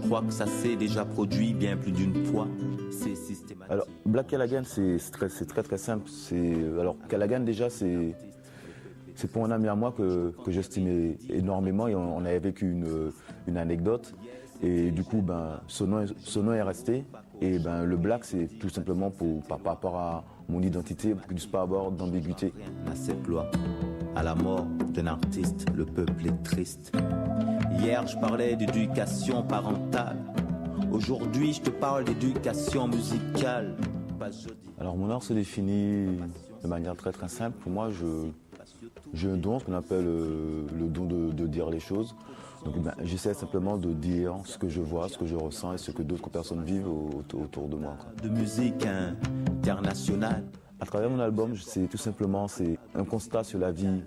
crois que ça s'est déjà produit bien plus d'une fois. C'est systématique. Alors, Black Callaghan, c'est très simple. Alors, Callaghan, déjà, c'est pour un ami à moi que j'estimais énormément et on avait vécu une anecdote. Et du coup, son nom est resté. Et le Black, c'est tout simplement par rapport à mon identité, pour qu'il ne puisse pas avoir d'ambiguïté. À cette loi, à la mort d'un artiste, le peuple est triste. Hier, je parlais d'éducation parentale. Aujourd'hui, je te parle d'éducation musicale. Alors, mon art se définit de manière très très simple. Pour moi, j'ai un don, ce qu'on appelle le don de dire les choses. Donc, j'essaie simplement de dire ce que je vois, ce que je ressens et ce que d'autres personnes vivent autour de moi. De musique internationale. À travers mon album, c'est tout simplement un constat sur la vie,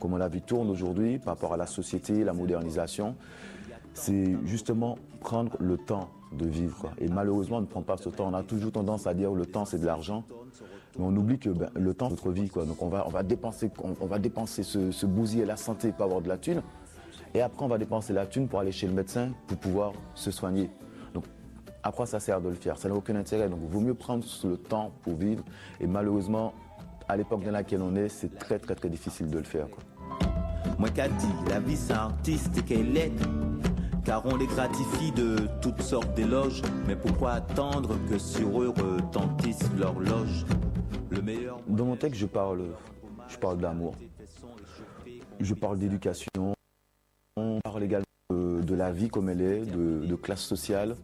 comment la vie tourne aujourd'hui par rapport à la société, la modernisation. C'est justement prendre le temps de vivre, quoi. Et malheureusement, on ne prend pas ce temps. On a toujours tendance à dire que le temps, c'est de l'argent. Mais on oublie que le temps, c'est notre vie, quoi. Donc on va dépenser se bousiller la santé pour avoir de la thune. Et après, on va dépenser la thune pour aller chez le médecin pour pouvoir se soigner. Donc, à quoi ça sert de le faire? Ça n'a aucun intérêt. Donc, il vaut mieux prendre le temps pour vivre. Et malheureusement, à l'époque dans laquelle on est, c'est très, très, très difficile de le faire, quoi. Moi qu'a dit, la vie c'est un artiste qu'elle est. Car on les gratifie de toutes sortes d'éloges. Mais pourquoi attendre que sur eux retentisse l'horloge? Le meilleur. Dans mon texte, je parle d'amour. Je parle d'éducation. On parle également de la vie comme elle est, de classe sociale.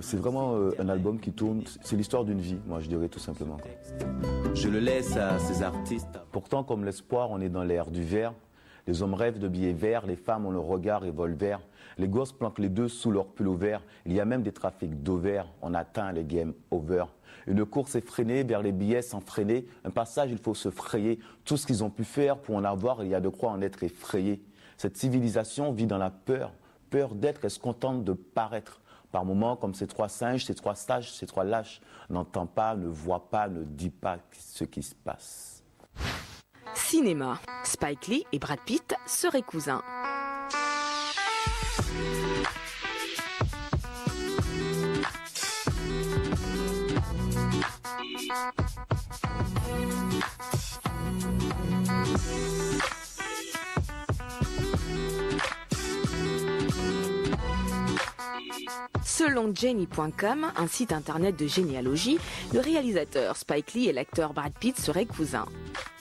C'est vraiment un album qui tourne, c'est l'histoire d'une vie, moi je dirais tout simplement, quoi. Je le laisse à ces artistes. Pourtant, comme l'espoir, on est dans l'ère du vert. Les hommes rêvent de billets verts, les femmes ont le regard revolver. Les gosses planquent les deux sous leur pull vert. Il y a même des trafics d'ovaires, on atteint les game over. Une course effrénée vers les billets sans freiner. Un passage, il faut se frayer. Tout ce qu'ils ont pu faire pour en avoir, il y a de quoi en être effrayé. Cette civilisation vit dans la peur, peur d'être et se contente de paraître. Par moments, comme ces trois singes, ces trois sages, ces trois lâches, n'entend pas, ne voit pas, ne dit pas ce qui se passe. Cinéma. Spike Lee et Brad Pitt seraient cousins. Selon Jenny.com, un site internet de généalogie, le réalisateur Spike Lee et l'acteur Brad Pitt seraient cousins.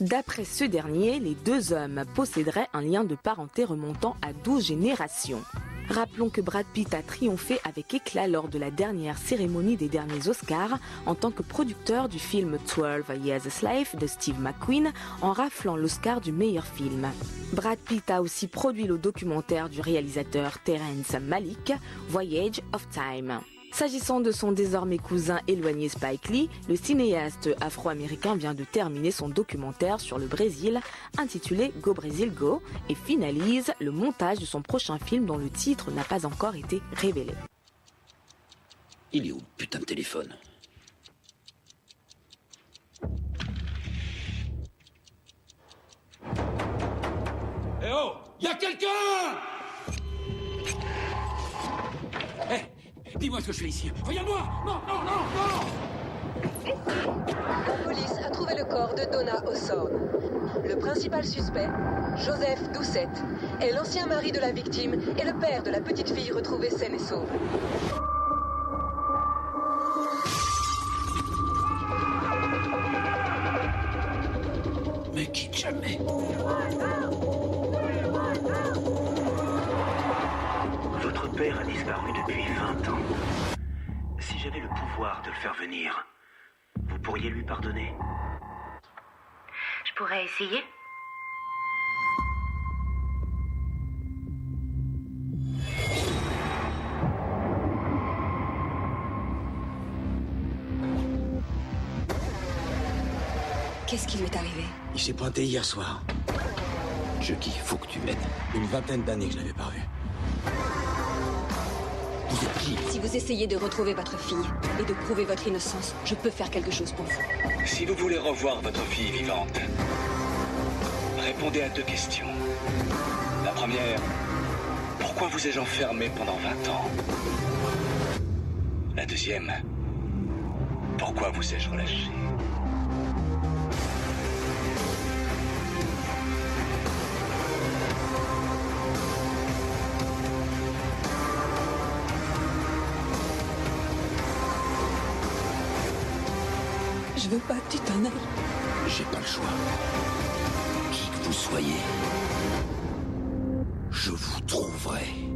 D'après ce dernier, les deux hommes posséderaient un lien de parenté remontant à 12 générations. Rappelons que Brad Pitt a triomphé avec éclat lors de la dernière cérémonie des derniers Oscars en tant que producteur du film 12 Years a Slave de Steve McQueen en raflant l'Oscar du meilleur film. Brad Pitt a aussi produit le documentaire du réalisateur Terrence Malick, Voyage of Time. S'agissant de son désormais cousin éloigné Spike Lee, le cinéaste afro-américain vient de terminer son documentaire sur le Brésil, intitulé Go Brésil Go, et finalise le montage de son prochain film dont le titre n'a pas encore été révélé. Il est où le putain de téléphone? Eh oh! Y'a quelqu'un! Dis-moi ce que je fais ici. Regarde-moi! Non, non, non, non! La police a trouvé le corps de Donna Hawthorne. Le principal suspect, Joseph Doucette, est l'ancien mari de la victime et le père de la petite fille retrouvée saine et sauve. Mais quitte jamais. Votre père a disparu depuis 20 ans. Si j'avais le pouvoir de le faire venir, vous pourriez lui pardonner? Je pourrais essayer. Qu'est-ce qui lui est arrivé? Il s'est pointé hier soir. Chucky, faut que tu m'aides. Une vingtaine d'années que je l'avais pas vu. Vous êtes qui? Si vous essayez de retrouver votre fille et de prouver votre innocence, je peux faire quelque chose pour vous. Si vous voulez revoir votre fille vivante, répondez à 2 questions. La première, Pourquoi vous ai-je enfermé pendant 20 ans? La deuxième, pourquoi vous ai-je relâché? Je veux pas que tu t'en ailles. J'ai pas le choix. Qui que vous soyez, je vous trouverai.